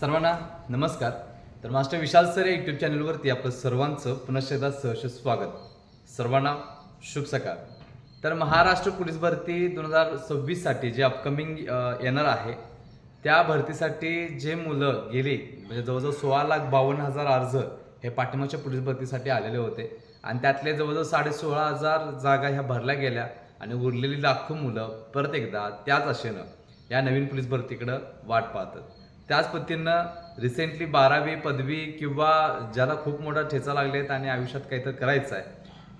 सर्वांना नमस्कार. तर मास्टर विशाल सर या यूट्यूब चॅनलवरती आपलं सर्वांचं पुनश्च एकदा सहर्ष स्वागत. सर्वांना शुभ सकाळ. तर महाराष्ट्र पोलीस भरती 2026साठी जे अपकमिंग येणार आहे त्या भरतीसाठी जे मुलं गेली म्हणजे जवळजवळ 16,52,000 अर्ज हे पाठिंबाच्या पोलीस भरतीसाठी आलेले होते आणि त्यातले जवळजवळ 16,500 जागा ह्या भरल्या गेल्या आणि उरलेली लाखो मुलं परत एकदा त्याच आशेनं या नवीन पोलीस भरतीकडं वाट पाहतात. त्याच पद्धतीनं रिसेंटली 12वी पदवी किंवा ज्याला खूप मोठा ठेचा लागलेत आणि आयुष्यात काहीतरी करायचं आहे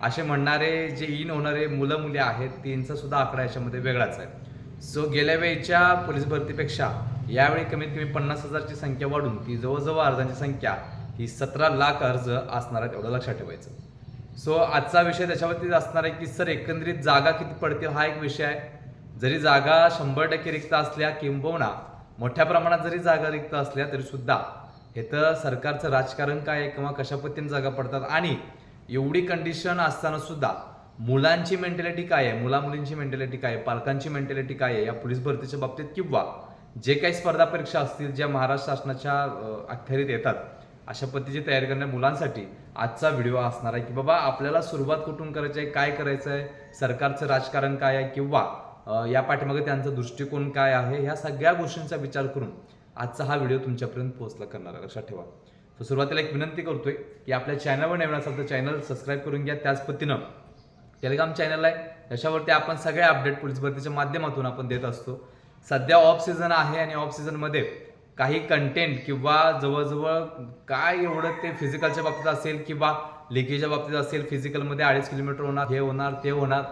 असे म्हणणारे जे होणारे मुलं मुली आहेत त्यांचा सुद्धा आकडा याच्यामध्ये वेगळाच आहे. सो गेल्या वेळेच्या पोलीस भरतीपेक्षा यावेळी कमीत कमी 50,000ची संख्या वाढून ती जवळजवळ अर्जांची संख्या ही 17 लाख अर्ज असणार आहेत, एवढं लक्षात ठेवायचं. सो आजचा विषय त्याच्यावरतीच असणार आहे की सर एकंदरीत जागा किती पडतील हा एक विषय आहे. जरी जागा 100% रिक्त असल्या किंबहुना मोठ्या प्रमाणात जरी जागा रिक्त असल्या तरी सुद्धा हे तर सरकारचं राजकारण काय आहे किंवा कशा पद्धतीने जागा पडतात आणि एवढी कंडिशन असताना सुद्धा मुलांची मेंटॅलिटी काय आहे, मुला मुलींची मेंटॅलिटी काय आहे, पालकांची मेंटॅलिटी काय आहे या पोलीस भरतीच्या बाबतीत किंवा जे काही स्पर्धा परीक्षा असतील ज्या महाराष्ट्र शासनाच्या अखत्यारीत येतात अशा पद्धतीची तयारी करणाऱ्या मुलांसाठी आजचा व्हिडिओ असणार आहे की बाबा आपल्याला सुरुवात कुठून करायची आहे, काय करायचं आहे, सरकारचं राजकारण काय आहे किंवा या पाठीमागे त्यांचा दृष्टिकोन काय आहे, ह्या सगळ्या गोष्टींचा विचार करून आजचा हा व्हिडिओ तुमच्यापर्यंत पोहोचला करणार आहे. लक्षात ठेवा. तर सुरुवातीला एक विनंती करतोय की आपल्या चॅनलवर नवीन असाल तर चॅनल सबस्क्राईब करून घ्या. त्याच पद्धतीनं टेलिग्राम चॅनल आहे त्याच्यावरती आपण सगळे अपडेट पोलीस भरतीच्या माध्यमातून आपण देत असतो. सध्या ऑफ सीझन आहे आणि ऑफ सीझनमध्ये काही कंटेंट किंवा जवळजवळ काय एवढं ते फिजिकलच्या बाबतीत असेल किंवा लेखीच्या बाबतीत असेल, फिजिकलमध्ये 2.5 किलोमीटर होणार, हे होणार ते होणार,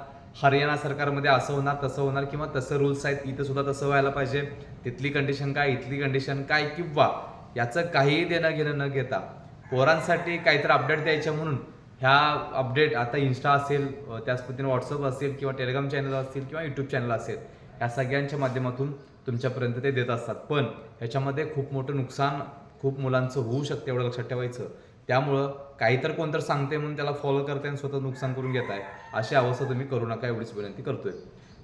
हरियाणा सरकारमध्ये असं होणार तसं होणार किंवा तसं रूल्स आहेत, इथं सुद्धा तसं व्हायला पाहिजे, तिथली कंडिशन काय इथली कंडिशन काय किंवा याचं काहीही देणं घेणं न घेता पोरांसाठी काहीतरी अपडेट द्यायच्या म्हणून ह्या अपडेट आता इन्स्टा असेल, त्याच पद्धतीने व्हॉट्सअप असेल किंवा टेलिग्राम चॅनल असतील किंवा यूट्यूब चॅनल असेल, या सगळ्यांच्या माध्यमातून तुमच्यापर्यंत ते देत असतात. पण ह्याच्यामध्ये खूप मोठं नुकसान खूप मुलांचं होऊ शकते, एवढं लक्षात ठेवायचं. त्यामुळं काहीतर कोणतर सांगते म्हणून त्याला फॉलो करते आणि स्वतः नुकसान करून घेत आहे, अशी अवस्था तुम्ही करू नका एवढीच विनंती करतोय.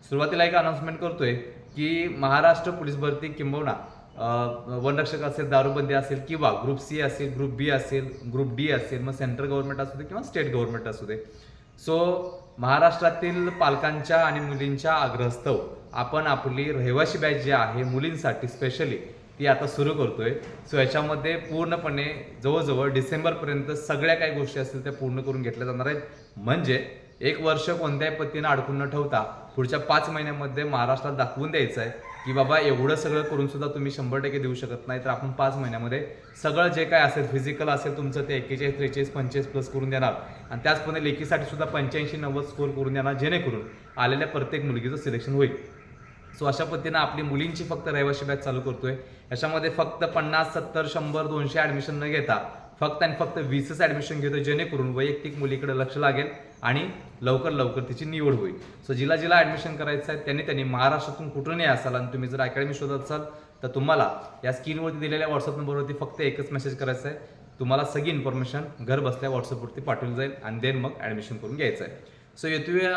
सुरुवातीला एक अनाउन्समेंट करतोय की महाराष्ट्र पोलीस भरती किंबहुना वनरक्षक असेल, दारूबंदी असेल किंवा ग्रुप सी असेल, ग्रुप बी असेल, ग्रुप डी असेल, मग सेंट्रल गव्हर्नमेंट असू दे किंवा स्टेट गव्हर्नमेंट असू दे. सो महाराष्ट्रातील पालकांच्या आणि मुलींच्या आग्रहस्तव आपण आपली रहिवासी बॅच जी आहे मुलींसाठी स्पेशली ती आता सुरू करतोय. सो याच्यामध्ये पूर्णपणे जवळजवळ डिसेंबरपर्यंत सगळ्या काही गोष्टी असतील त्या पूर्ण करून घेतल्या जाणार आहेत. म्हणजे एक वर्ष कोणत्याही पद्धतीनं अडकून न ठेवता पुढच्या 5 महिन्यामध्ये महाराष्ट्रात दाखवून द्यायचं आहे की बाबा एवढं सगळं करून सुद्धा तुम्ही 100% देऊ शकत नाही, तर आपण 5 महिन्यामध्ये सगळं जे काय असेल फिजिकल असेल तुमचं ते 41, 43, 45 प्लस करून देणार आणि त्याचप्रमाणे लेखीसाठी सुद्धा 85, 90 स्कोर करून देणार जेणेकरून आलेल्या प्रत्येक मुलगीचं सिलेक्शन होईल. सो अशा पद्धतीनं आपली मुलींची फक्त रहिवासी बॅच चालू करतोय. याच्यामध्ये फक्त 50, 70, 100, 200 ॲडमिशन न घेता फक्त आणि फक्त 20च ॲडमिशन घेतोय जेणेकरून वैयक्तिक मुलीकडे लक्ष लागेल आणि लवकर तिची निवड होईल. सो जिला ॲडमिशन करायचं आहे त्यांनी महाराष्ट्रातून कुठूनही असाल आणि तुम्ही जर अकॅडमी शोधत असाल तर तुम्हाला या स्क्रीनवरती दिलेल्या व्हॉट्सअप नंबरवरती फक्त एकच मेसेज करायचा आहे. तुम्हाला सगळी इन्फॉर्मेशन घर बसल्या व्हॉट्सअपवरती पाठवली जाईल आणि देन मग ॲडमिशन करून घ्यायचं आहे. सो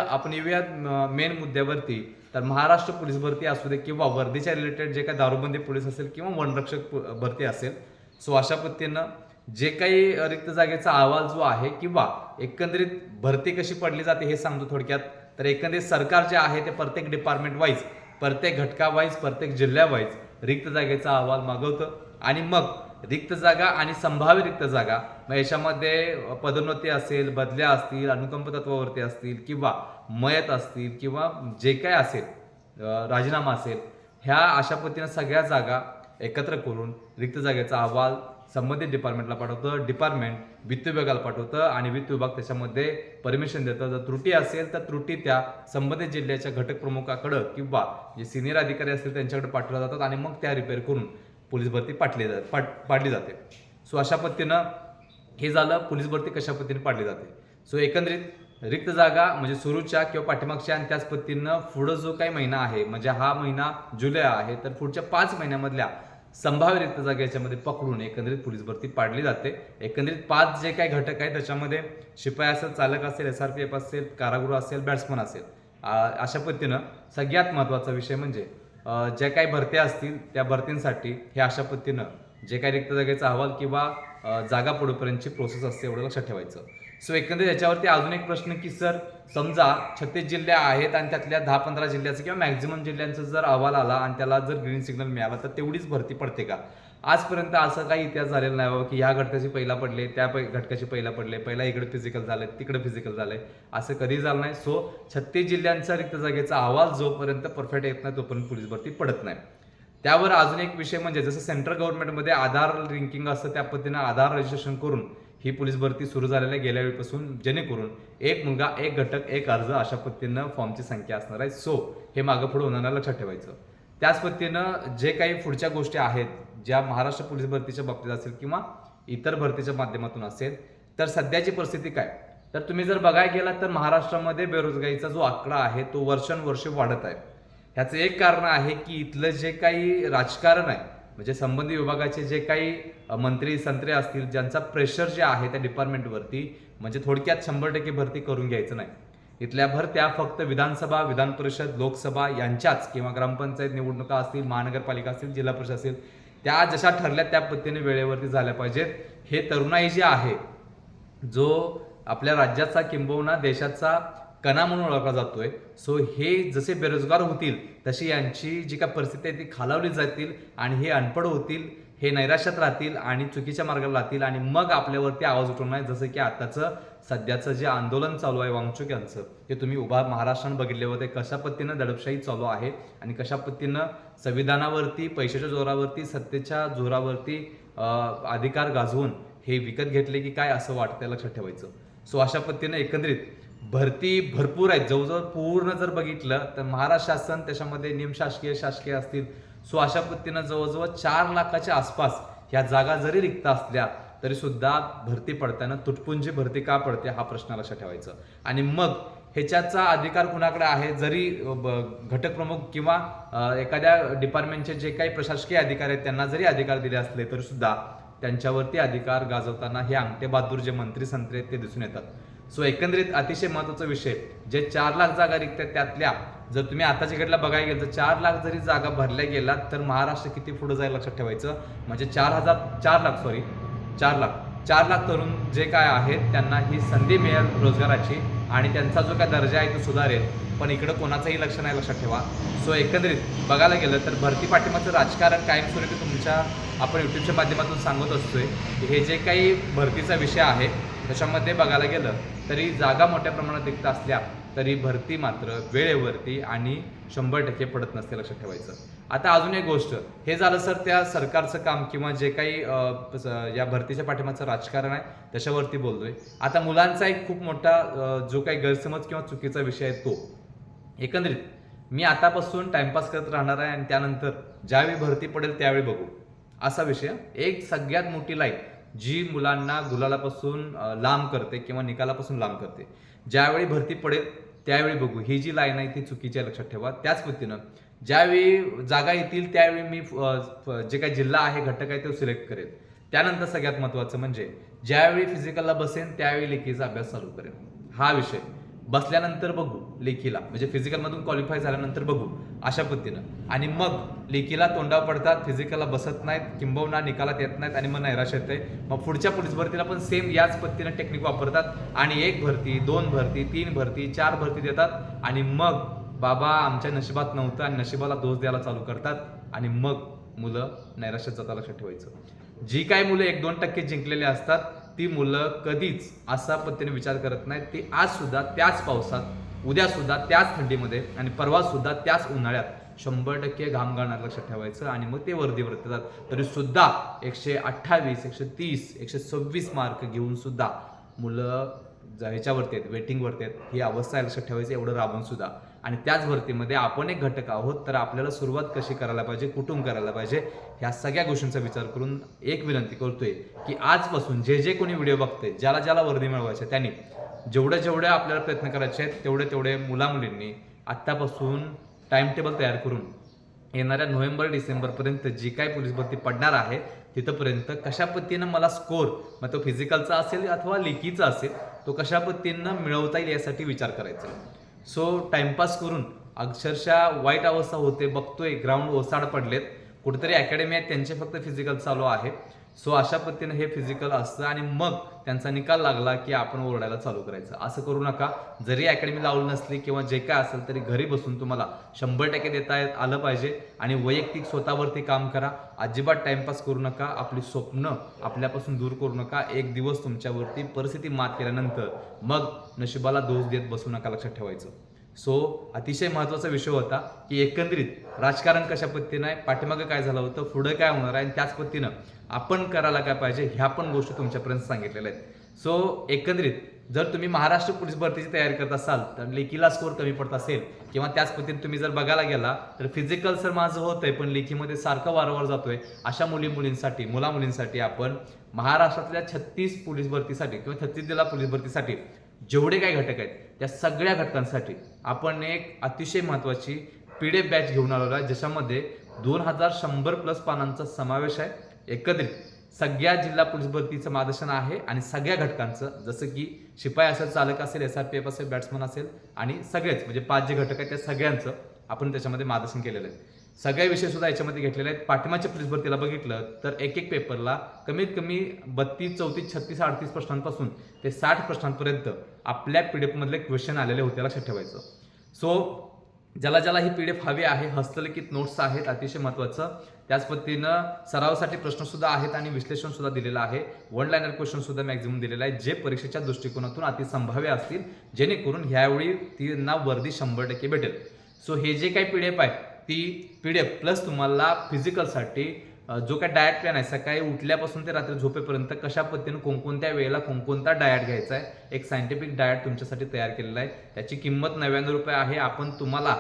आपण येऊया मेन मुद्द्यावरती. तर महाराष्ट्र पोलीस भरती असू दे किंवा वर्दीच्या रिलेटेड जे काही दारूबंदी पोलीस असेल किंवा वनरक्षक भरती असेल, सो अशा पद्धतीनं जे काही रिक्त जागेचा अहवाल जो आहे किंवा एकंदरीत भरती कशी पडली जाते हे सांगतो थोडक्यात. तर एकंदरीत सरकार जे आहे ते प्रत्येक डिपार्टमेंट वाईज, प्रत्येक घटकावाईज, प्रत्येक जिल्ह्यावाईज रिक्त जागेचा अहवाल मागवतं आणि मग रिक्त जागा आणि संभाव्य रिक्त जागा मग याच्यामध्ये पदोन्नती असेल, बदल्या असतील, अनुकंप तत्वावरती असतील किंवा मयत असतील किंवा जे काय असेल, राजीनामा असेल, ह्या अशा पद्धतीनं सगळ्या जागा एकत्र करून रिक्त जागेचा अहवाल संबंधित डिपार्टमेंटला पाठवतं, डिपार्टमेंट वित्त विभागाला पाठवतं आणि वित्त विभाग त्याच्यामध्ये परमिशन देतं. जर त्रुटी असेल तर त्रुटी त्या संबंधित जिल्ह्याच्या घटक प्रमुखाकडं किंवा जे सिनियर अधिकारी असतील त्यांच्याकडे पाठवल्या जातात आणि मग त्या रिपेअर करून पोलीस भरती पाडली जाते. सो अशा पद्धतीनं हे झालं पोलीस भरती कशा पद्धतीने पाडली जाते. सो एकंदरीत रिक्त जागा म्हणजे सुरूच्या किंवा पाठीमागच्या आणि त्याच पद्धतीनं पुढं जो काही महिना आहे म्हणजे हा महिना जुलै आहे तर पुढच्या 5 महिन्यामधल्या संभाव्य रिक्त जागा याच्यामध्ये पकडून एकंदरीत पोलीस भरती पाडली जाते. एकंदरीत 5 जे काही घटक आहेत त्याच्यामध्ये शिपाई असेल, चालक असेल, SRPF असेल, कारागृह असेल, बॅट्समन असेल. अशा पद्धतीनं सगळ्यात महत्त्वाचा विषय म्हणजे ज्या काही भरत्या असतील त्या भरतींसाठी हे अशा पद्धतीनं जे काही रिक्त जागेचा अहवाल किंवा जागा पडूपर्यंतची प्रोसेस असते एवढं लक्षात ठेवायचं. सो एकंदरीत याच्यावरती अजून एक प्रश्न की सर समजा 36 जिल्हे आहेत आणि त्यातल्या 10-15 जिल्ह्याचं किंवा मॅक्झिमम जिल्ह्यांचा जर अहवाल आला आणि त्याला जर ग्रीन सिग्नल मिळाला तर तेवढीच भरती पडते का? आजपर्यंत असं काही इतिहास झालेला नाही बाबा की ह्या घटकाची पहिला पडले, त्या घटकाची पहिला पडले, पहिला इकडे फिजिकल झालंय, तिकडे फिजिकल झालंय, असं कधी झालं नाही. सो 36 जिल्ह्यांचा रिक्त जागेचा अहवाल जोपर्यंत परफेक्ट येत नाही तोपर्यंत पोलीस भरती पडत नाही. त्यावर अजून एक विषय म्हणजे जसं सेंट्रल गव्हर्नमेंटमध्ये आधार लिंकिंग असतं त्या पद्धतीनं आधार रजिस्ट्रेशन करून ही पोलीस भरती सुरू झालेली आहे गेल्या वेळीपासून, जेणेकरून एक मुलगा एक घटक एक अर्ज अशा पद्धतीनं फॉर्मची संख्या असणार आहे. सो हे मागं पुढे होणार लक्षात ठेवायचं. त्याच पद्धतीनं जे काही पुढच्या गोष्टी आहेत ज्या महाराष्ट्र पोलीस भरतीच्या बाबतीत असेल किंवा इतर भरतीच्या माध्यमातून असेल, तर सध्याची परिस्थिती काय, तर तुम्ही जर बघायला गेलात तर महाराष्ट्रामध्ये बेरोजगारीचा जो आकडा आहे तो वर्षानुवर्ष वाढत आहे. ह्याचं एक कारण आहे की इथलं जे काही राजकारण आहे म्हणजे संबंधित विभागाचे जे काही मंत्री संत्रे असतील ज्यांचा प्रेशर जे आहे त्या डिपार्टमेंटवरती, म्हणजे थोडक्यात 100% भरती करून घ्यायचं नाही. इथल्या भरत्या फक्त विधानसभा, विधान परिषद, लोकसभा यांच्याच किंवा ग्रामपंचायत निवडणुका असतील, महानगरपालिका असतील, जिल्हा परिषद असेल, त्या जशा ठरल्या त्या पद्धतीने वेळेवरती झाल्या पाहिजेत. हे तरुणाई जे आहे जो आपल्या राज्याचा किंबहुना देशाचा कणा म्हणून ओळखला जातोय, सो हे जसे बेरोजगार होतील तशी यांची जी काय परिस्थिती आहे ती खालावली जातील आणि हे अनपढ होतील, हे नैराश्यात राहतील आणि चुकीच्या मार्गाला राहतील आणि मग आपल्यावरती आवाज उठवणार. जसं की आताचं सध्याचं जे आंदोलन चालू आहे वांगचूक यांचं, ते तुम्ही उभा महाराष्ट्रानं बघितले होते कशा पद्धतीनं दडपशाही चालू आहे आणि कशा पद्धतीनं संविधानावरती पैशाच्या जोरावरती सत्तेच्या जोरावरती अधिकार गाजवून हे विकत घेतले की काय असं वाटतंय लक्षात ठेवायचं. सो अशा पद्धतीनं एकंदरीत भरती भरपूर आहेत. जवळजवळ पूर्ण जर बघितलं तर महाराष्ट्र शासन त्याच्यामध्ये निमशासकीय शासकीय असतील. सो अशा पद्धतीनं जवळजवळ 4 लाखाच्या आसपास ह्या जागा जरी रिक्त असल्या तरी सुद्धा भरती पडताना तुटपुंजी भरती का पडते हा प्रश्न लक्षात ठेवायचा. आणि मग ह्याच्याचा अधिकार कुणाकडे आहे, जरी घटक प्रमुख किंवा एखाद्या डिपार्टमेंटचे जे काही प्रशासकीय अधिकारी आहेत त्यांना जरी अधिकार दिले असले तरी सुद्धा त्यांच्यावरती अधिकार गाजवताना हे अंगठे बहादूर जे मंत्री संत्री आहेत ते दिसून येतात. सो एकंदरीत अतिशय महत्त्वाचा विषय, जे 4 लाख जागा रिक्त आहेत त्यातल्या जर तुम्ही आताच्या घडीला बघायला गेलं तर 4 लाख जरी जागा भरल्या गेलात तर महाराष्ट्र किती पुढे जाईल लक्षात ठेवायचं. म्हणजे 4 लाख तरुण जे काय आहेत त्यांना ही संधी मिळेल रोजगाराची आणि त्यांचा जो काय दर्जा आहे तो सुधारेल. पण इकडं कोणाचंही लक्ष नाही लक्षात ठेवा. सो एकंदरीत बघायला गेलं तर भरती पाठीमागचं राजकारण कायमस्वरूपी तुमच्या आपण युट्यूबच्या माध्यमातून सांगत असतोय. हे जे काही भरतीचा विषय आहे त्याच्यामध्ये बघायला गेलं तरी जागा मोठ्या प्रमाणात रिक्त असल्या तरी भरती मात्र वेळेवरती आणि 100% पडत नसते लक्षात ठेवायचं. आता अजून एक गोष्ट, हे झालं सर त्या सरकारचं काम किंवा जे काही या भरतीच्या पाठीमागचं राजकारण आहे त्याच्यावरती बोलतोय. आता मुलांचा एक खूप मोठा जो काही गैरसमज किंवा चुकीचा विषय आहे तो, एकंदरीत मी आतापासून टाइमपास करत राहणार आहे आणि त्यानंतर ज्यावेळी भरती पडेल त्यावेळी बघू असा विषय. एक सगळ्यात मोठी लाईन जी मुलांना गुलालापासून लांब करते किंवा निकालापासून लांब करते, ज्यावेळी भरती पडेल त्यावेळी बघू, ही जी लाईन आहे ती चुकीची आहे लक्षात ठेवा. त्याच पद्धतीनं ज्यावेळी जागा येतील त्यावेळी मी जे काही जिल्हा आहे घटक आहे तो सिलेक्ट करेल. त्यानंतर सगळ्यात महत्त्वाचं म्हणजे ज्यावेळी फिजिकलला बसेन त्यावेळी लेखीचा अभ्यास चालू करेल. हा विषय बसल्यानंतर बघू, लेखीला म्हणजे फिजिकलमधून क्वालिफाय झाल्यानंतर बघू अशा पद्धतीनं. आणि मग लेखीला तोंडावर पडतात, फिजिकलला बसत नाहीत, किंबहुना निकालात येत नाहीत आणि मग नैराश्य येते. मग पुढच्या पोलीस भरतीला पण सेम याच पद्धतीनं टेक्निक वापरतात आणि 1 भरती 2 भरती 3 भरती 4 भरती देतात आणि मग बाबा आमच्या नशिबात नव्हतं आणि नशिबाला दोष द्यायला चालू करतात आणि मग मुलं नैराश्यात जातात लक्षात ठेवायचं. जी काही मुलं 1-2% जिंकलेले असतात ती मुलं कधीच असा पद्धतीने विचार करत नाहीत. ती आज सुद्धा त्याच पावसात, उद्या सुद्धा त्याच थंडीमध्ये आणि परवा सुद्धा त्याच उन्हाळ्यात 100% घाम गाळणार लक्षात ठेवायचं आणि मग ते वर्दीवर येतात. तरी सुद्धा 128, 130, 126 मार्क घेऊन सुद्धा मुलं ह्याच्यावरती आहेत, वेटिंगवरती आहेत. ही अवस्था आहे लक्षात ठेवायचं एवढं राबून सुद्धा. आणि त्याच भरतीमध्ये आपण एक घटक आहोत तर आपल्याला सुरुवात कशी करायला पाहिजे, कुठून करायला पाहिजे, ह्या सगळ्या गोष्टींचा विचार करून एक विनंती करतोय की आजपासून जे कोणी व्हिडिओ बघते, ज्याला वर्दी मिळवायचे त्यांनी जेवढे आपल्याला प्रयत्न करायचे आहेत तेवढे मुलामुलींनी आत्तापासून टाइम टेबल तयार करून येणाऱ्या नोव्हेंबर-डिसेंबरपर्यंत जी काय पोलीस भरती पडणार आहे तिथंपर्यंत कशा पद्धतीनं मला स्कोर, मग तो फिजिकलचा असेल अथवा लेखीचा असेल, तो कशा पद्धतीनं मिळवता येईल यासाठी विचार करायचा. सो टाइमपास करून अक्षरशः वाईट अवस्था होते, बघतोय ग्राउंड ओसाड पडलेत, कुठेतरी अकॅडमी आहे त्यांचे फक्त फिजिकल चालू आहे. सो अशा पद्धतीने हे फिजिकल असतं आणि मग त्यांचा निकाल लागला की आपण ओरडायला चालू करायचं. असं करू नका. जरी अकॅडमी लावली नसली किंवा जे काय असेल तरी घरी बसून तुम्हाला 100% देता आलं पाहिजे आणि वैयक्तिक स्वतःवरती काम करा. अजिबात टाइमपास करू नका. आपली स्वप्न आपल्यापासून दूर करू नका. एक दिवस तुमच्यावरती परिस्थिती मात केल्यानंतर मग नशिबाला दोष देत बसू नका, लक्षात ठेवायचं. सो अतिशय महत्त्वाचा विषय होता की एकंदरीत राजकारण कशा पद्धतीनं आहे, पाठीमागं काय झालं होतं, पुढं काय होणार आहे आणि त्याच पद्धतीनं आपण करायला काय पाहिजे ह्या पण गोष्टी तुमच्यापर्यंत सांगितलेल्या आहेत. सो एकंदरीत जर तुम्ही महाराष्ट्र पोलीस भरतीची तयारी करत असाल तर लेखीला स्कोर कमी पडत असेल किंवा त्याच पद्धतीने तुम्ही जर बघायला गेला तर फिजिकल सर माझं होतंय पण लेखीमध्ये सारखं वारंवार जातोय, अशा मुलींसाठी आपण महाराष्ट्रातल्या 36 पोलीस भरतीसाठी किंवा 36 जिल्हा पोलीस भरतीसाठी जेवढे काही घटक आहेत त्या सगळ्या घटकांसाठी आपण एक अतिशय महत्त्वाची PDF बॅच घेऊन आलेलो आहे, ज्याच्यामध्ये 2100+ पानांचा समावेश आहे. एकत्रित सगळ्या जिल्हा पोलीस भरतीचं मार्गदर्शन आहे आणि सगळ्या घटकांचं, जसं की शिपाई असेल, चालक असेल, SRPF असेल, बॅट्समन असेल आणि सगळेच म्हणजे 5 जे घटक आहेत त्या सगळ्यांचं आपण त्याच्यामध्ये मार्गदर्शन केलेलं आहे. सगळे विषय सुद्धा याच्यामध्ये घेतलेले आहेत. पाठिंबाच्या पोलीस भरतीला बघितलं तर एक पेपरला कमीत कमी 32, 34, 36, 38 प्रश्नांपासून ते 60 प्रश्नांपर्यंत आपल्या PDF मधले क्वेश्चन आलेले होते, लक्षात ठेवायचं. सो ज्याला ही PDF हवी आहे, हस्तलिखित नोट्स आहेत, अतिशय महत्त्वाचं. त्याच पद्धतीनं सरावासाठी प्रश्न सुद्धा आहेत आणि विश्लेषण सुद्धा दिलेलं आहे. 1 लाइनर क्वेश्चन सुद्धा मॅक्झिमम दिलेला आहे, जे परीक्षेच्या दृष्टिकोनातून अति संभाव्य असतील, जेणेकरून ह्यावेळी त्यांना वर्दी 100% भेटेल. सो हे जे काही PDF आहे ती PDF प्लस तुम्हाला फिजिकलसाठी जो काय डाएट प्लॅन आहे, सकाळी उठल्यापासून ते रात्री झोपेपर्यंत कशा पद्धतीने कोणकोणत्या वेळेला कोणकोणता डाएट घ्यायचा आहे, एक सायंटिफिक डाएट तुमच्यासाठी तयार केलेला आहे. त्याची किंमत 99 रुपये आहे. आपण तुम्हाला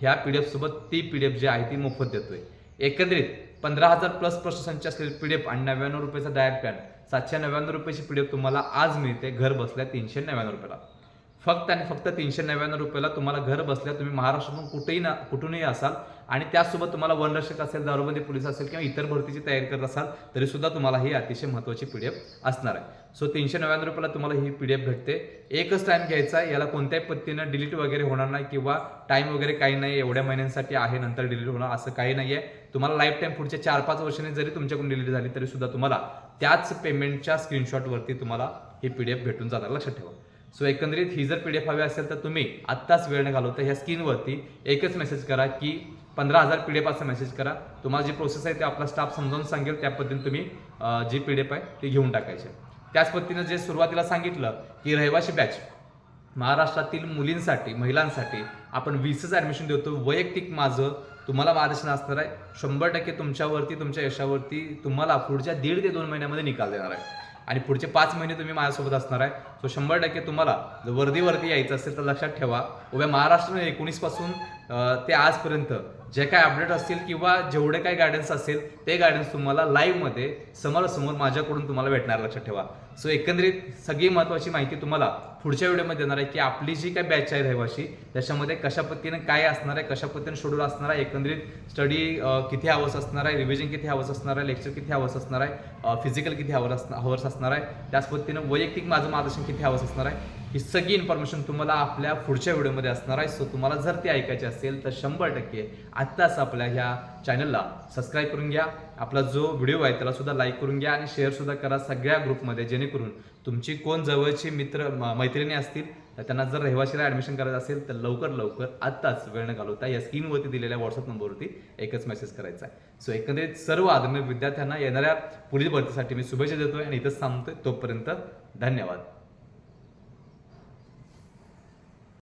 ह्या PDF सोबत ती PDF जी आहे ती मोफत देतोय. एकंदरीत 15,000+ प्रश्नसंच असलेली PDF आणि 99 रुपयाचा डाएट प्लॅन, 799 रुपयाची PDF तुम्हाला आज मिळते घर बसल्या 399 रुपयाला. फक्त आणि फक्त 399 रुपयाला तुम्हाला घर बसल्या तुम्ही महाराष्ट्रातून कुठूनही असाल आणि त्याचसोबत तुम्हाला वनरक्षक असेल, दारूबंदी पोलीस असेल किंवा इतर भरतीची तयारी करत असाल तरी सुद्धा तुम्हाला ही अतिशय महत्त्वाची PDF असणार आहे. सो 399 रुपयाला तुम्हाला ही PDF भेटते. एकच टाइम घ्यायचा आहे. याला कोणत्याही पद्धतीनं डिलीट वगैरे होणार नाही किंवा टाइम वगैरे काही नाही, एवढ्या महिन्यांसाठी आहे नंतर डिलीट होणार असं काही नाही आहे. तुम्हाला लाईफ टाइम पुढच्या 4-5 वर्षांनी जरी तुमच्याकडून डिलीट झाली तरी सुद्धा तुम्हाला त्याच पेमेंटच्या स्क्रीनशॉटवरती तुम्हाला ही PDF भेटून जाणार, लक्षात ठेवा. सो एकंदरीत ही जर PDF हवी असेल तर तुम्ही आत्ताच वेळ न घालवता ह्या स्क्रीनवरती एकच मेसेज करा की 15,000 PDF असा मेसेज करा. तुम्हाला जी प्रोसेस आहे ते आपला स्टाफ समजावून सांगेल, त्या पद्धतीने तुम्ही जी PDF आहे ती घेऊन टाकायची. त्याच पद्धतीनं जे सुरुवातीला सांगितलं की रहिवाशी बॅच महाराष्ट्रातील मुलींसाठी, महिलांसाठी आपण 20च ॲडमिशन देतो. वैयक्तिक माझं तुम्हाला मार्गदर्शन असणार आहे. 100% तुमच्यावरती, तुमच्या यशावरती तुम्हाला पुढच्या 1.5 ते 2 महिन्यामध्ये निकाल देणार आहे आणि पुढचे 5 महिने तुम्ही माझ्यासोबत असणार आहे. सो 100% तुम्हाला जर वर्दीवरती यायचं असेल तर लक्षात ठेवा, उभ्या महाराष्ट्राने 19 पासून ते आजपर्यंत जे काय अपडेट असतील किंवा जेवढे काही गायडन्स असेल ते गायडन्स तुम्हाला लाईव्हमध्ये समोरासमोर माझ्याकडून तुम्हाला भेटणार, लक्षात ठेवा. सो एकंदरीत सगळी महत्त्वाची माहिती तुम्हाला पुढच्या व्हिडिओमध्ये देणार आहे की आपली जी काय बॅच आहे रहिवाशी त्याच्यामध्ये कशा पद्धतीने काय असणार आहे, कशा पद्धतीने शेड्यूल असणार आहे, एकंदरीत स्टडी किती आवर्स असणार आहे, रिव्हिजन किती आवर्स असणार आहे, लेक्चर किती आवर्स असणार आहे, फिजिकल किती आवर्स असणार आहे, त्याच पद्धतीनं वैयक्तिक माझं मार्गदर्शन किती आवर्स असणार आहे, ही सगळी इन्फॉर्मेशन तुम्हाला आपल्या पुढच्या व्हिडिओमध्ये असणार आहे. सो तुम्हाला जर ती ऐकायची असेल तर 100% आत्ताच आपल्या ह्या चॅनलला सबस्क्राईब करून घ्या. आपला जो व्हिडिओ आहे त्याला सुद्धा लाईक करून घ्या आणि शेअर सुद्धा करा सगळ्या ग्रुपमध्ये, जेणेकरून तुमची कोण जवळची मैत्रिणी असतील तर त्यांना जर रहिवाशीला ॲडमिशन करायचं असेल तर लवकर आत्ताच वेळ न घालवता या स्क्रीनवरती दिलेल्या व्हॉट्सअप नंबरवरती एकच मेसेज करायचा आहे. सो एकंदरीत सर्व आदरणीय विद्यार्थ्यांना येणाऱ्या पोलीस भरतीसाठी मी शुभेच्छा देतोय आणि इथंच थांबतोय. तोपर्यंत धन्यवाद.